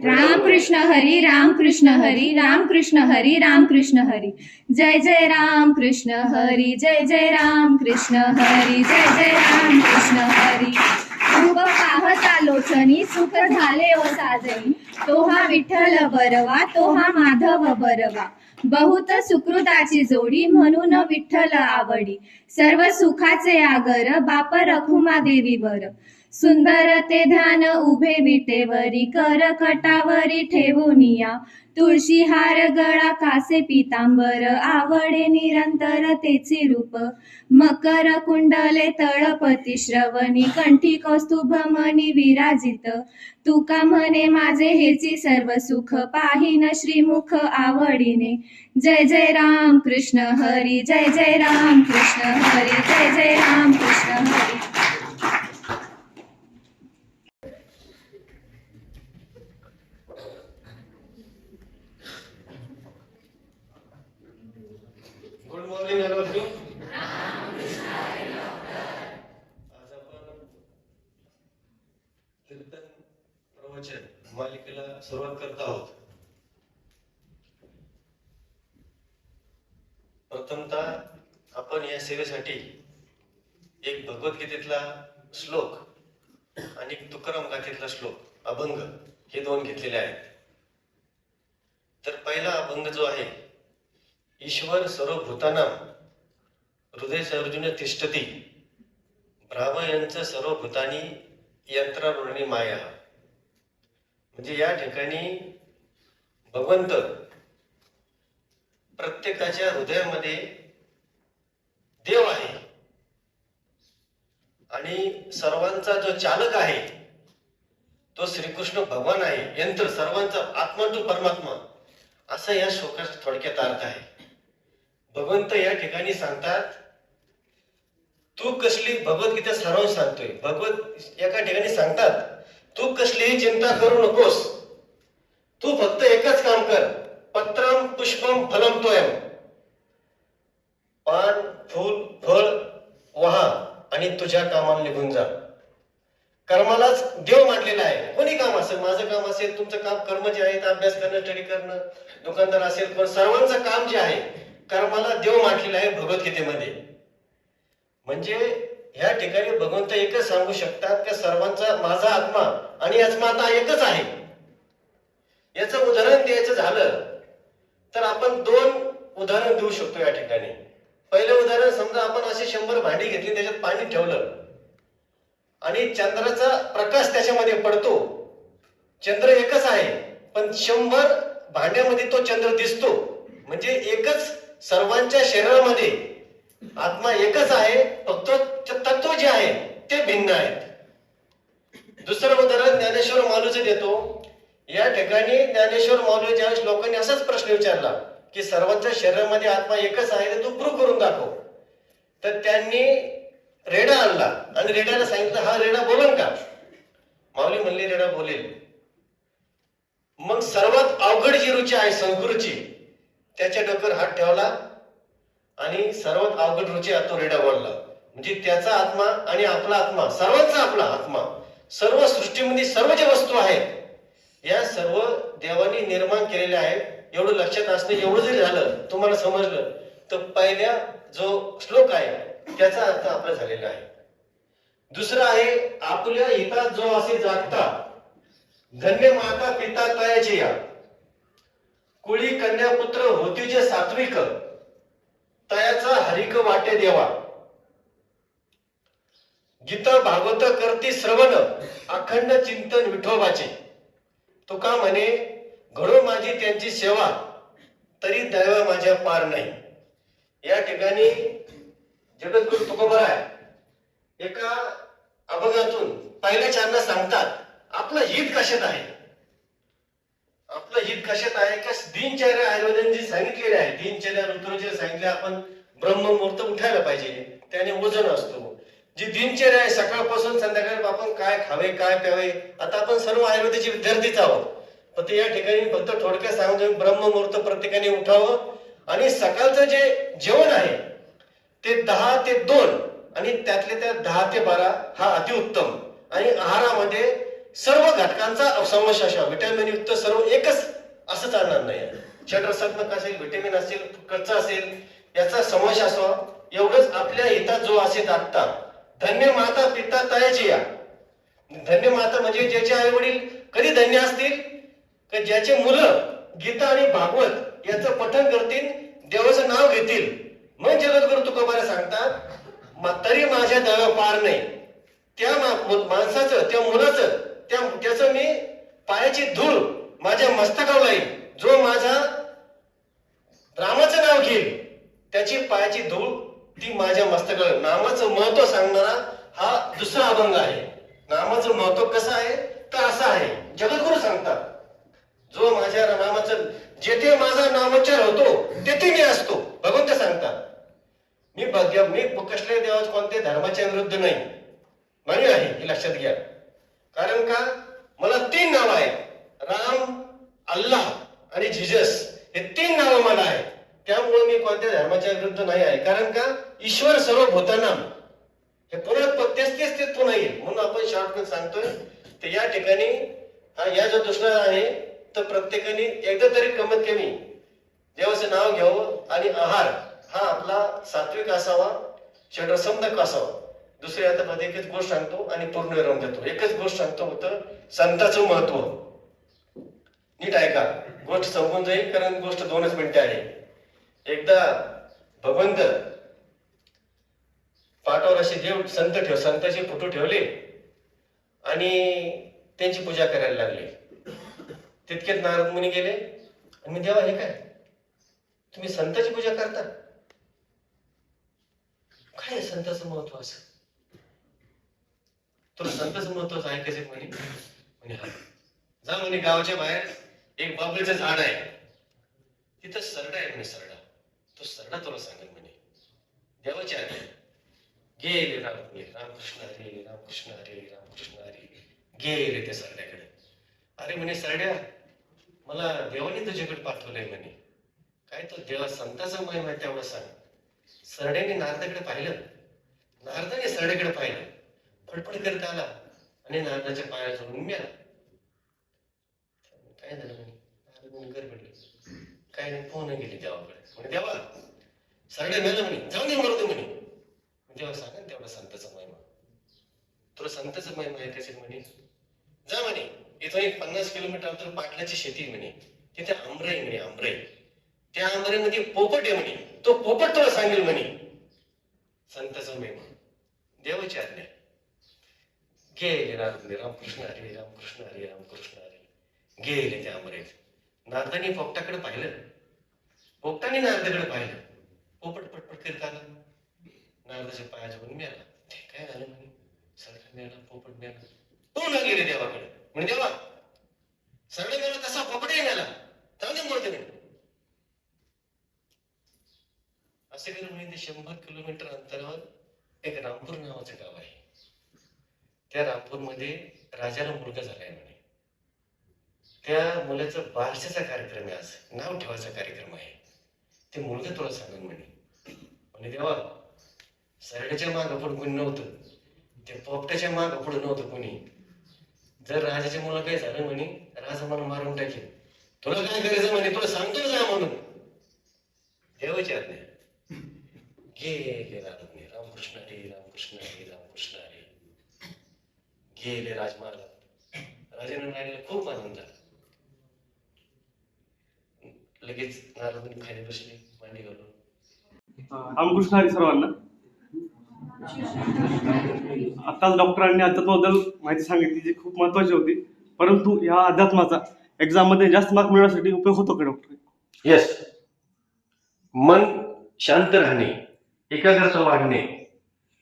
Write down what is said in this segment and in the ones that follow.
राम कृष्ण हरी, राम कृष्ण हरी, राम कृष्ण हरी, राम कृष्ण हरी. जय जय राम कृष्ण हरी, जय जय राम कृष्ण हरी, जय जय राम कृष्ण हरी. रूप पाहता लोचनी सुख झाले ओ साजनी, तो हा विठ्ठल बरवा, तो हा माधव बरवा. बहुत सुकृताची जोडी म्हणून विठ्ठल आवडी. सर्व सुखाचे आगर बाप रखुमा देवीवर. सुंदर ते ध्यान उभे विटेवरी, कर कटावरी ठेवूनिया. तुळशी हार गळा कासे पितांबर, आवडे निरंतर तेचे रूप. मकर कुंडले तळपती श्रवणी, कंठी कौस्तुभ मणी विराजित. तुका म्हणे माझे हेची सर्व सुख, पाहिन श्रीमुख आवडीने. जय जय राम कृष्ण हरी, जय जय राम कृष्ण हरी, जय जय Ram Krishna Hari. Good morning all of you. आज आपण कीर्तन प्रवचन मालिकेला सुरुवात करत आहोत. प्रथमतः आपण या सेवेसाठी एक भगवद्गीतेतला श्लोक आणि एक तुकाराम गाथेतला श्लोक अभंग हे दोन घेतलेले आहेत. तर पहिला अभंग जो आहे, ईश्वर सर्वभूतानां हृदय अर्जुन तिष्ठती, ब्राह्मयांच सर्वभूतानी यंत्रारूढानी माया. म्हणजे या ठिकाणी भगवंत प्रत्येकाच्या हृदयामध्ये देव आहे आणि सर्वांचा जो चालक आहे तो श्रीकृष्ण भगवान आहे. यंत्र सर्वांचा आत्मा टू परमात्मा, असा या श्लोकाचा थोडक्यात अर्थ आहे. भगवंत या ठिकाणी सांगतात, तू कसली भगवद्गीता सर्वांना सांगतोय. भगवत एका ठिकाणी सांगतात, तू कसलीही चिंता करू नकोस, तू फक्त एकच काम कर, पत्रम पुष्पम फलम तोयम. पान फूल फळ वहा आणि तुझ्या कामाला निघून जा. कर्मालाच देव मानलेला आहे. कोणी काम असेल, माझं काम असेल, तुमचं काम कर्म जे आहे अभ्यास करणं, स्टडी करणं, दुकानदार असेल, पण सर्वांचं काम जे आहे कर्माला देव मानलेलं आहे भगवद्गीतेमध्ये. म्हणजे ह्या ठिकाणी भगवंत एकच सांगू शकतात की सर्वांचा माझा आत्मा आणि आत्मा एकच आहे. याचं उदाहरण द्यायचं झालं तर आपण दोन उदाहरण देऊ शकतो या ठिकाणी. पहिलं उदाहरण, समजा आपण असे 100 भांडी घेतली, त्याच्यात पाणी ठेवलं आणि चंद्राचा प्रकाश त्याच्यामध्ये पडतो. चंद्र एकच आहे पण 100 भांड्यामध्ये तो चंद्र दिसतो. म्हणजे एकच सर्वांच्या शरीरामध्ये आत्मा एकच आहे, फक्त तत्व जे आहे ते भिन्न आहेत. दुसरं उदाहरण ज्ञानेश्वर माऊलीचं देतो. या ठिकाणी ज्ञानेश्वर माऊली ज्यावेळेस लोकांनी असाच प्रश्न विचारला की सर्वांच्या शरीरामध्ये आत्मा एकच आहे, तर तू प्रूव्ह करून दाखव. तर त्यांनी रेडा आणला आणि रेड्याला सांगितलं, हा रेडा बोलेल का? माऊली म्हणले, रेडा बोलेल. मग सर्वात अवघड जी रुची आहे संस्कृतची, त्याच्या डोक्यावर हात ठेवला आणि सर्वात अवघड रुची तो रेडा बोलला. म्हणजे त्याचा आत्मा आणि आपला आत्मा, सर्वांचा आपला आत्मा, सर्व सृष्टीमध्ये सर्व ज्या वस्तू आहेत या सर्व देवानी निर्माण केलेल्या आहेत. एवढं लक्षात असणं, एवढं जरी झालं तुम्हाला समजलं तर पहिल्या जो श्लोक आहे त्याचा अर्थ आपला झालेला आहे. दुसरा आहे, आपल्या हितात जो असे जागता, धन्य माता पिता तयाचे या, कुळी कन्या पुत्र होती जे सात्विक, तयाचा हरिक वाटे देवा. गीता भागवत करती श्रवण, अखंड चिंतन विठोबाचे. तुका म्हणे, घडो माझी त्यांची सेवा, तरी दैव माझ्या पार नाही. या ठिकाणी जगद्गुरु तुकोबा आहे एका अभंगातून पहिल्या चारला सांगतात, आपलं हित कशात आहे. आपलं हित कशात आहे का दिनचर्या आयुर्वेदाने जी सांगितलेली आहे, दिनचर्या ऋतुचर्या सांगितले, आपण ब्रह्ममुहूर्त उठायला पाहिजे, त्याने वजन असतो. जी दिनचर्या आहे सकाळपासून संध्याकाळ आपण काय खावे काय प्यावे, आता आपण सर्व आयुर्वेदाचे विद्यार्थीच आहोत. पण या ठिकाणी फक्त थोडक्यात सांगून ब्रह्ममुहूर्त प्रत्येकाने उठावं आणि सकाळचं जे जेवण आहे ते 10 ते 2 आणि त्यातले त्या 10 ते 12 हा अतिउत्तम. आणि आहारामध्ये सर्व घटकांचा समावेश असावा. व्हिटॅमिन युक्त सर्व एकच असं चालणार नाही. षड्रसात्मक असेल, व्हिटॅमिन असेल, कच्चा असेल, याचा समावेश असावा. एवढंच आपल्या हितात जो असेल आत्ता. धन्य माता पिता तयाची या. धन्य माता म्हणजे ज्याचे आई वडील कधी धन्य असतील की ज्याचे मुलं गीता आणि भागवत याचं पठण करतील, देवाचं नाव घेतील. मग जगद्गुरु तुकोबारा सांगतात तरी माझ्या देवा पार नाही. त्या माणसाचं, त्या मुलाचं, त्याचं मी पायाची धूळ माझ्या मस्तकावर येईल. जो माझा रामाचं नाव घेईल त्याची पायाची धूळ ती माझ्या मस्तकावर. नामाचं महत्व सांगणारा हा दुसरा अभंग आहे. नामाचं महत्व कसं आहे तर असं आहे. जगद्गुरु सांगतात जो माझ्या नामाचं, जेथे माझा नामोच्चार होतो तेथे मी असतो. भगवंत सांगतात मी कसल्या देवाच्या कोणत्या धर्माच्या विरुद्ध नाही मान्य आहे, हे लक्षात घ्या. कारण का मला 3 नाव आहेत. राम, अल्लाह आणि जिजस हे 3 नावं मला आहेत. त्यामुळे मी कोणत्या धर्माच्या विरुद्ध नाही आहे. कारण का ईश्वर सर्व भूतानाम हे पुन्हा तेच पुन्हा येईल. म्हणून आपण शॉर्टकट सांगतोय. तर या ठिकाणी या जो दुसरा आहे तर प्रत्येकाने एकदा तरी कमीत कमी देवाचं नाव घ्यावं. आणि आहार हा आपला सात्विक असावा, षड्रसमक असावा. दुसरी आता मध्ये एकच गोष्ट सांगतो आणि पूर्ण विराम देतो. एकच गोष्ट सांगतो होतं संतांचं महत्व. नीट ऐका, गोष्ट संपून जाईल कारण गोष्ट 2च मिनिटे आहे. एकदा भगवंत पाठावर असे देव संतांचे फोटो ठेवले आणि त्यांची पूजा करायला लागले. तितकेच नारद मुनी गेले आणि मी देवा हे काय तुम्ही संतांची पूजा करता, काय संतांचं महत्व असं? तुला संतांचं महत्व ऐकायचं म्हणे हा जा म्हणे गावाच्या बाहेर एक बाबळीचं झाड आहे, तिथं सरडा आहे म्हणे. सरडा तो सरडा तुला सांगेल म्हणे. देवाची आज्ञा. गेले रामकृष्ण हरी रामकृष्ण हरी रामकृष्ण हरी. गेले त्या सरड्याकडे. अरे म्हणे सरड्या मला देवाने तुझ्याकडे पाठवलंय म्हणे. काय तो देवा संतांचा महिमा आहे तेवढं सांग. सरड्याने नारदाकडे पाहिलं. नारदाने सरड्याकडे पाहिलं. फडफड करत आला आणि नारदाच्या पाया जोडून मेला. काय झालं म्हणे? नारद म्हणे गडबडले. काय नाही पोहणं गेली देवाकडे. म्हणे देवा सरड्या मेला म्हणे, जाऊन दे मरू दे म्हणे. देवा सांगा तेवढा संतांचा महिमा. तुला संतांचा महिमा ऐकायचं म्हणे. जा म्हणे इथून एक 50 किलोमीटर अंतर पाटलाची शेती म्हणे. तिथे आंबराई म्हणे. आंबराई त्या आंबऱ्यामध्ये पोपट आहे म्हणे. तो पोपट तुला सांगेल म्हणे संतांचा महिमा. देवाची आज्ञा. गेले नारद रामकृष्ण हरी रामकृष्ण हरी रामकृष्ण हरी. गेले त्या आंबऱ्यात. नारदाने पोपटाकडे पाहिलं. पोपटाने नारदाकडे पाहिलं. पोपट पटपट करत आला. नारदाच्या पायाजवळ मेला. ते काय झालं म्हणे? सरडा मेला, पोपट मेला. तो न गेले देवाकडे. म्हणजे देवा सरडा मेला तसा पोपटही मेला, जाऊ दे मरते म्हणे. असे करून म्हणजे 100 किलोमीटर अंतरावर एक रामपूर नावाचं गाव आहे. त्या रामपूरमध्ये राजाला मुलगा झालाय म्हणे. त्या मुलाचं बारशाचा कार्यक्रम आहे आज. नाव ठेवायचा कार्यक्रम आहे. ते मुलगा तुला सांगेल म्हणे. म्हणे देवा सरड्याच्या मागं पण कोणी नव्हतं, ते पोपटाच्या मागं पुढे नव्हतं कोणी. जर राजाच्या मुलं काय झालं म्हणे राजा मला मारून टाकेल. तुला काय करायचं म्हणे, तुला सांगतो जा म्हणून. देवाची आज्ञा. गेले राजा रामकृष्ण हरी रामकृष्ण हरी रामकृष्ण हरी. गेले राजमार्ग. राजाने राहिलेला खूप आनंद झाला. लगेच नारद खाली बसले मांडी घालून. रामकृष्ण हरी सर्वांना. आताच डॉक्टरांनी अध्यात्माबद्दल माहिती सांगितली जी खूप महत्वाची होती. परंतु ह्या अध्यात्माचा एक्झाम मध्ये जास्त मार्क मिळवण्यासाठी उपयोग होतो का डॉक्टर? येस. मन शांत राहणे, एकाग्रता वाढणे.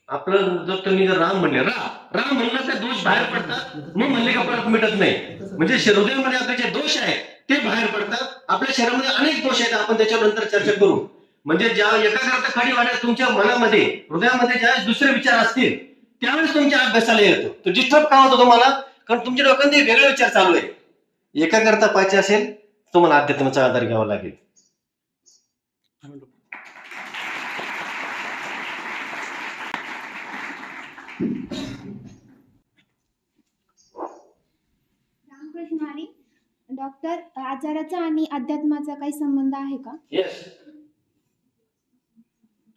आपलं जर तुम्ही जर राम म्हणले, राम म्हणलं तर दोष बाहेर पडतात. मग म्हणले का परत मिटत नाही. म्हणजे हृदयामध्ये आपले जे दोष आहेत ते बाहेर पडतात. आपल्या शरीरामध्ये अनेक दोष आहेत, आपण त्याच्यानंतर चर्चा करू. म्हणजे ज्या एकाग्रता खाली वाढत तुमच्या मनामध्ये, हृदयामध्ये ज्यावेळेस दुसरे विचार असतील त्यावेळेस तुमच्या अभ्यासाला येतो. तो डिस्टर्ब का होतो तुम्हाला? कारण तुमच्या डोक्यामध्ये वेगळे विचार चालू आहे. एकाग्रता पाहिजे असेल तुम्हाला अध्यात्माचा आधार घ्यावा लागेल. डॉक्टर, आजाराचा आणि अध्यात्माचा काही संबंध आहे का? येस.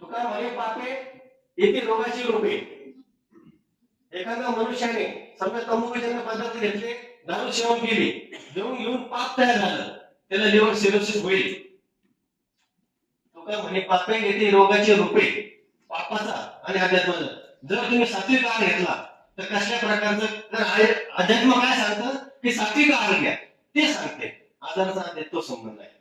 तुका म्हणे पापे येथे रोगाची रूपे. एखाद्या मनुष्याने समजा तंबाखूजन्य पदार्थ घेतले, दारू सेवन केली, घेऊन पाप तयार झालं, त्याला लिव्हर सिरोसिस होईल. तुका म्हणे पापे येथे रोगाचे रूपे, पापाचा आणि अध्यात्माचा. जर तुम्ही सात्विक आहार घेतला तर कसल्या प्रकारचं, तर अध्यात्म काय सांगतं की सात्विक आहार घ्या, ते सांगते. आजाराचा अध्यात्म तो संबंध आहे.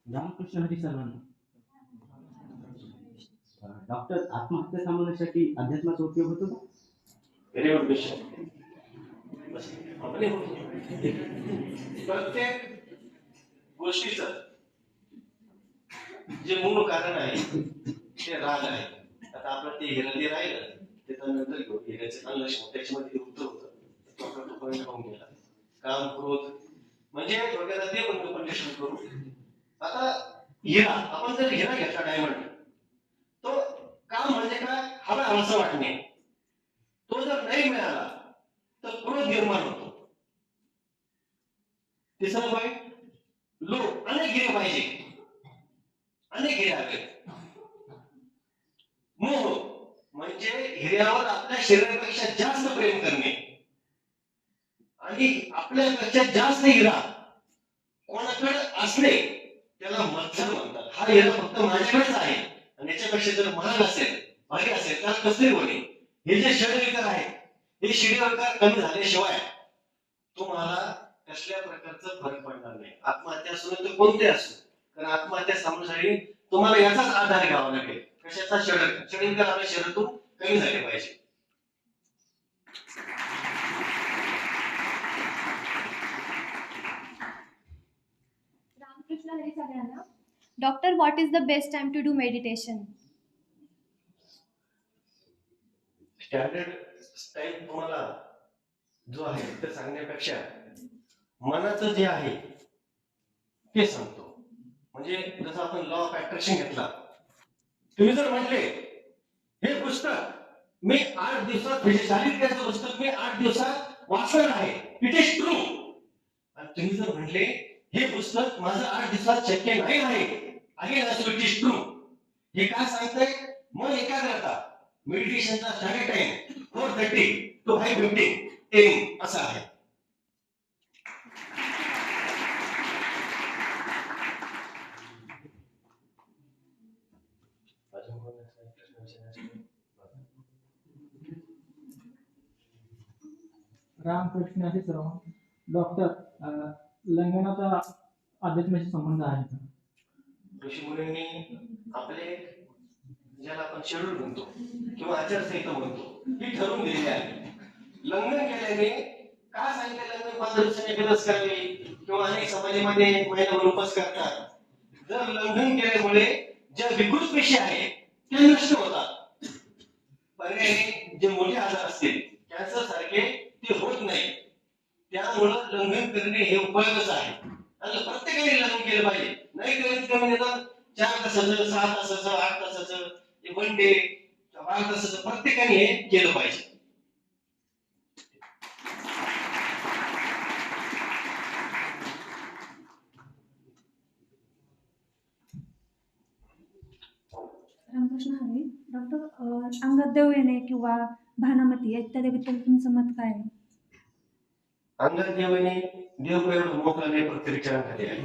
रामकृष्ण हरी सर्वांना. डॉक्टर, आत्महत्या थांबवण्यासाठी अध्यात्माचा उपयोग होतो का? Very good question. प्रत्येक गोष्टीचं जे मूळ कारण आहे ते राग आहे. आता आपलं ते हिरं ते राहिलं, त्याच्यानंतर घेऊन हिऱ्याचं अन्नक्षम त्याच्यामध्ये ते उत्तर होतं, तो आपला तो पॉईंट होऊन गेला. काम क्रोध म्हणजे थोडक्यात ते पण कंडिशन करू. आता हिरा, आपण जर हिरा घेतला डायमंड, तो काम म्हणजे काय, हवा असं वाटणे. तो जर नाही मिळाला तर क्रोध निर्माण होतो. तिसरा पॉईंट, लोक अनेक हिरे पाहिजे, अनेक हिरे हवे. मोह म्हणजे हिऱ्यावर आपल्या शरीरापेक्षा जास्त प्रेम करणे, आणि आपल्यापेक्षा जास्त हिरा कोणाकडे असणे त्याला मत्सर म्हणतात. हा हिरा फक्त माझ्याकडेच आहे आणि याच्यापेक्षा जर महाग असेल, भारी असेल, तर कसले बोले. हे जे षडविकार आहे, हे षडविकार कमी झाल्याशिवाय तुम्हाला कसल्या प्रकारचं फरक पडणार नाही. आत्महत्या असो तर कोणते असो, कारण आत्महत्या थांबवण्यासाठी तुम्हाला याचाच आधार घ्यावा लागेल. कशाचा? षडविकार आपल्या शरीरातून कमी झाले पाहिजे. रामकृष्ण हरी सगळ्यांना. Doctor, what is the best time to do meditation? Standard time तुम्हाला जो आहे ते सांगण्यापेक्षा मनाचं जे आहे ते सांगतो. म्हणजे जसं आपण लॉ ऑफ अट्रॅक्शन घेतला, तुम्ही जर म्हटले हे पुस्तक मी 8 दिवसात, म्हणजे चारित्र्याचं पुस्तक मी 8 दिवसात वाचणार आहे, इट इज ट्रू. आणि तुम्ही जर म्हटले हे पुस्तक माझं 8 दिवसात शक्य नाही आहे, इट इज ट्रू. हे काय सांगतंय? मन एकाग्रता. मेडिटेशनचा स्टँडर्ड टाइम 4:30 to 5:15 AM असा आहे. रामकृष्ण हरी सर्व. डॉक्टर, लंघनाचा अध्यात्माशी संबंध आहे का? ऋषी मुनींनी आपले, ज्याला आपण शेड्यूल म्हणतो किंवा आचारसंहिता म्हणतो, ही ठरवून दिलेली आहे. लंघन केल्याने काय सांगितलं? लंघन 15 दिवसांनी एकदाच करावे किंवा अनेक समाजामध्ये महिनाभर उपास करतात. जर लंघन केल्यामुळे ज्या विकृत पेशी आहेत त्या नष्ट होतात. पर्यायाने जे मोठे आजार असतील, कॅन्सर सारखे, ते होत नाही. त्यामुळं लंघन करणे हे उपयोगाचं आहे. आणि प्रत्येकाने लंघन केलं पाहिजे. नाही कमी देतात 4 तासाचं, 6 तासाचं, 8 तासाचं, 1 डे, 12 तासाचं प्रत्येकाने हे केलं पाहिजे. रामकृष्ण हरी. डॉक्टर, अंगात देव येणे किंवा भानामती इत्यादीबद्दल तुमचं मत काय आहे? अंगात देवाने देव एवढं मोकळा नाही, प्रत्येक खाली आहे.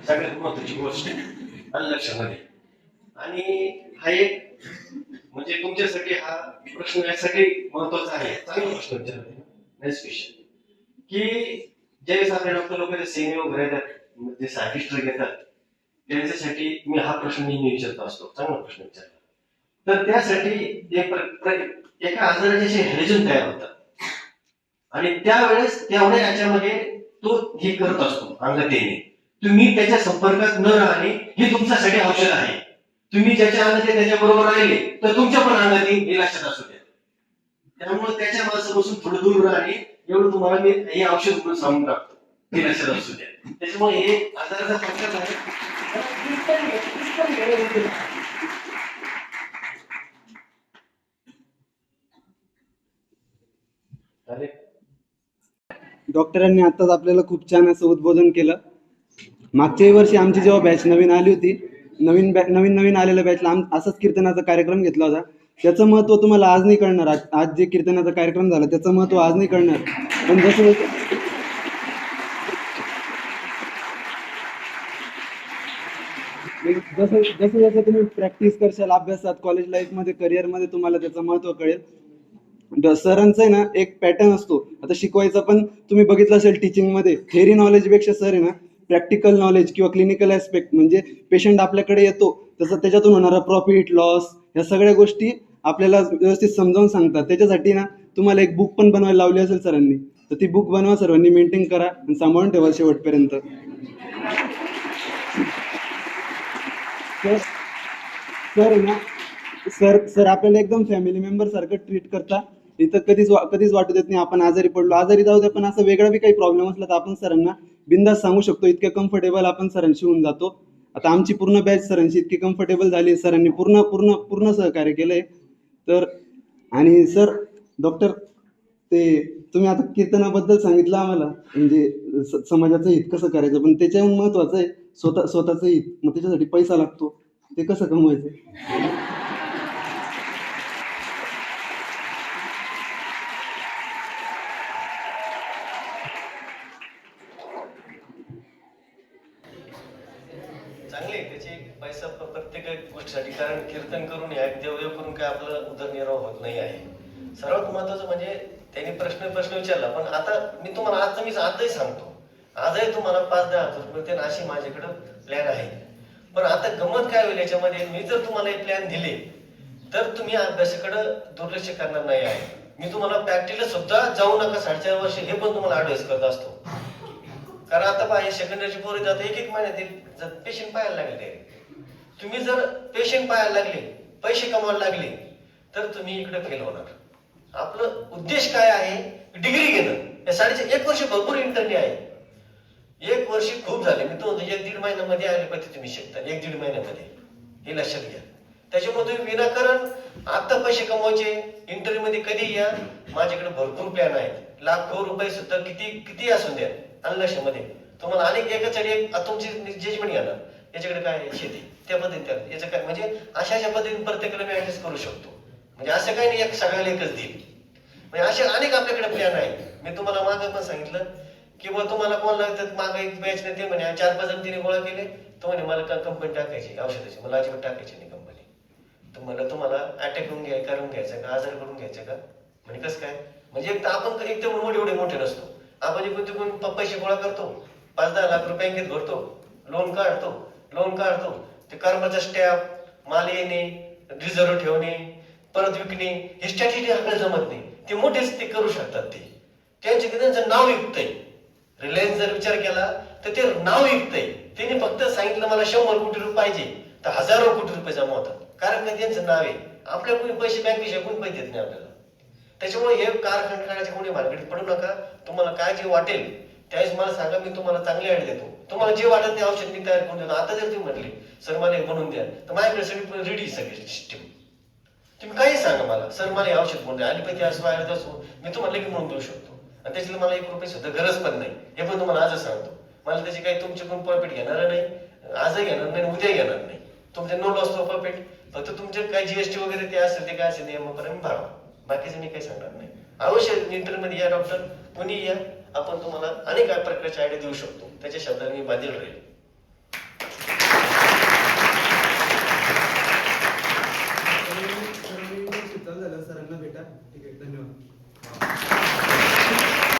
सगळ्यात महत्वाची गोष्ट आणि लक्षामध्ये. आणि हा एक म्हणजे तुमच्यासाठी हा प्रश्न यासाठी महत्वाचा आहे. चांगला प्रश्न विचारला. नेक्स्ट क्वेश्चन, की ज्यावेळेस आपल्या डॉक्टर लोक सेमी वगैरे येतात, जे सायंटिस्ट घेतात, त्यांच्यासाठी मी हा प्रश्न नेहमी विचारतो असतो. चांगला प्रश्न विचारला तर त्यासाठी एका आजाराचे असे हॅलोजन तयार होतात आणि त्यावेळेस तेवढ्या याच्यामध्ये तो हे करत असतो अंगात येणे. तुम्ही त्याच्या संपर्कात न राहणे हे तुमच्यासाठी औषध आहे. तुम्ही ज्याच्या अंगात त्याच्याबरोबर राहिले तर तुमच्या पण अंगात हे लक्षात असू द्या. त्यामुळे त्याच्या माणसापासून थोडं दूर राहणे एवढं तुम्हाला मी हे औषध म्हणून सांगून टाकतो, हे लक्षात असू द्या. त्याच्यामुळे हे आजाराचा प्रकार आहे. अरे डॉक्टरांनी आताच आपल्याला खूप छान असं उद्बोधन केलं. मागच्याही वर्षी आमची जेव्हा बॅच नवीन आली होती, नवीन आलेल्या बॅचला असाच कीर्तनाचा कार्यक्रम घेतला होता. त्याचं महत्त्व तुम्हाला आज नाही कळणार. आज जे कीर्तनाचा कार्यक्रम झाला त्याचं महत्त्व आज नाही कळणार. पण जसं जसं तुम्ही प्रॅक्टिस करशाल अभ्यासात, कॉलेज लाईफमध्ये, करिअरमध्ये, तुम्हाला त्याचं महत्त्व कळेल. सरांचा आहे ना एक पॅटर्न असतो. आता शिकवायचा पण तुम्ही बघितलं असेल टीचिंगमध्ये, थेअरी नॉलेजपेक्षा सर आहे ना प्रॅक्टिकल नॉलेज किंवा क्लिनिकल ॲस्पेक्ट, म्हणजे पेशंट आपल्याकडे येतो तसं त्याच्यातून होणारा प्रॉफिट लॉस ह्या सगळ्या गोष्टी आपल्याला व्यवस्थित समजावून सांगतात. त्याच्यासाठी ना तुम्हाला एक बुक पण बनवायला लावली असेल सरांनी, तर ती बुक बनवा, सर्वांनी मेंटेन करा आणि सांभाळून ठेवा शेवटपर्यंत. सर ना सर आपल्याला एकदम फॅमिली मेंबर सारखं ट्रीट करता. इथं कधीच वाटू देत नाही आपण आजारी पडलो, आजारी जाऊ दे, पण असं वेगळा बी काही प्रॉब्लेम असला तर आपण सरांना बिंदास सांगू शकतो. इतके कम्फर्टेबल आपण सरांशी होऊन जातो. आता आमची पूर्ण बॅच सरांशी इतकी कम्फर्टेबल झाली, सरांनी पूर्ण पूर्ण पूर्ण सहकार्य केलंय. तर आणि सर डॉक्टर, ते तुम्ही आता कीर्तनाबद्दल सांगितलं आम्हाला, म्हणजे समाजाचं हित कसं करायचं, पण त्याच्याहून महत्त्वाचं आहे स्वतःचं हित. मग त्याच्यासाठी पैसा लागतो, ते कसं कमवायचं? चांगले आहे त्याचे पैसा प्रत्येक गोष्टीसाठी, कारण कीर्तन करून या देवदेव करून काय आपलं उदरनिर्वाह होत नाही आहे. सर्वात महत्वाचं म्हणजे त्यांनी प्रश्न विचारला, पण आता मी तुम्हाला आजही सांगतो, आजही तुम्हाला 5-10 हजार रुपये मिळतील अशी माझ्याकडं प्लॅन आहे. पण आता गमत काय होईल याच्यामध्ये, मी जर तुम्हाला एक प्लॅन दिले तर तुम्ही अभ्यासाकडे दुर्लक्ष करणार नाही आहे. मी तुम्हाला प्रॅक्टिकल सुद्धा जाऊ नका 4.5 वर्ष हे पण तुम्हाला ऍडवाइस करत असतो. कारण आता पहा हे सेकंडरीची पोरं जात 1-1 महिन्यात जर पेशंट पाहायला लागले, तुम्ही जर पेशंट पाहायला लागले, पैसे कमवायला लागले, तर तुम्ही इकडे फेल होणार. आपलं उद्देश काय आहे, डिग्री घेणं. या 1.5 वर्ष भरपूर इंटरने आहे. 1 वर्ष खूप झाले. मी तो 1-1.5 महिन्यामध्ये आले पाहिजे तुम्ही शिकता, 1-1.5 महिन्यामध्ये, हे लक्षात घ्या. त्याच्यामुळे तुम्ही विनाकारण आता पैसे कमवायचे, इंटरव्ह्यू मध्ये कधी या, माझ्याकडे भरपूर प्लॅन आहेत. लाखो रुपये सुद्धा किती असून द्या. आणि लक्षामध्ये तुम्हाला अनेक एकासाठी तुमची जजमेंट घेणार, याच्याकडे काय शेती, त्या पद्धतीने याचं काय, म्हणजे अशा पद्धतीने प्रत्येकाला मी ऍडजस्ट करू शकतो. म्हणजे असं काही नाही सगळ्याला एकच देईल. म्हणजे असे अनेक आपल्याकडे प्लॅन आहेत. मी तुम्हाला मागं पण सांगितलं किंवा तुम्हाला कोण लागतं, मागं एक बॅच नाही, ते म्हणे 4-5 जण तिने गोळा केले, तो म्हणे मला कंपनी टाकायची औषधाची, मला अजिबात टाकायची नाही कंपनी. तुम्हाला अटॅक करून घ्यायचं का, आजार करून घ्यायचं का, म्हणजे कसं काय, म्हणजे आपण एकदम एवढे मोठे नसतो. आपण इकडून पैसे गोळा करतो, 5-10 लाख रुपये बँकेत भरतो, लोन काढतो, ते कर्माचा स्टॅम्प, माल येणे, रिझर्व्ह ठेवणे, परत विकणे, हे स्ट्रॅटेजी आपल्याला जमत नाही. ते मोठेच ते करू शकतात. त्यांचं नाव विकतंय. रिलायन्स जर विचार केला तर ते नाव विकतंय. त्यांनी फक्त सांगितलं मला 100 कोटी रुपये पाहिजे, तर हजारो कोटी रुपये जमा होतात. कारण का त्यांचं नाव आहे. आपल्या कोणी पैसे बँकेशिवाय कोणी पैसे देत नाही आपल्याला. त्याच्यामुळे हे कारखाने काढायच्या कोणी मार्केट पडू नका. तुम्हाला काय जे वाटेल त्यावेळेस मला सांगा, मी तुम्हाला चांगली आयडिया देतो. तुम्हाला जे वाटेल ते औषध मी तयार करून देतो. आता जर तुम्ही म्हटले सर मला हे बनवून द्या, तर माझ्याकडे सगळी रेडी सगळी सिस्टीम. तुम्ही काही सांगा मला, सर मला हे औषध बनवून द्या, ॲलोपॅथी असो आयुर्वेद असो, मी तुम्हाला लगेच म्हणून देऊ शकतो. आणि त्याच्याला मला 1 रुपये सुद्धा गरज पण नाही. हे पण तुम्हाला आजच सांगतो. मला त्याची काही तुमच्याकडून प्रॉफिट घेणार नाही, आजही घेणार नाही, उद्या घेणार नाही. तुमचे नो लॉस नो प्रॉफिट. फक्त तुमचे काय जीएसटी वगैरे ते असेल ते काय असेल नियमाप्रमाणे भरावा, बाकीचं मी काही सांगणार नाही. अवश्य इंटरमध्ये या डॉक्टर, कोणी या, आपण तुम्हाला अनेक प्रकारचे आयडिया देऊ शकतो. त्याच्या शब्दाने मी बांधील राहील.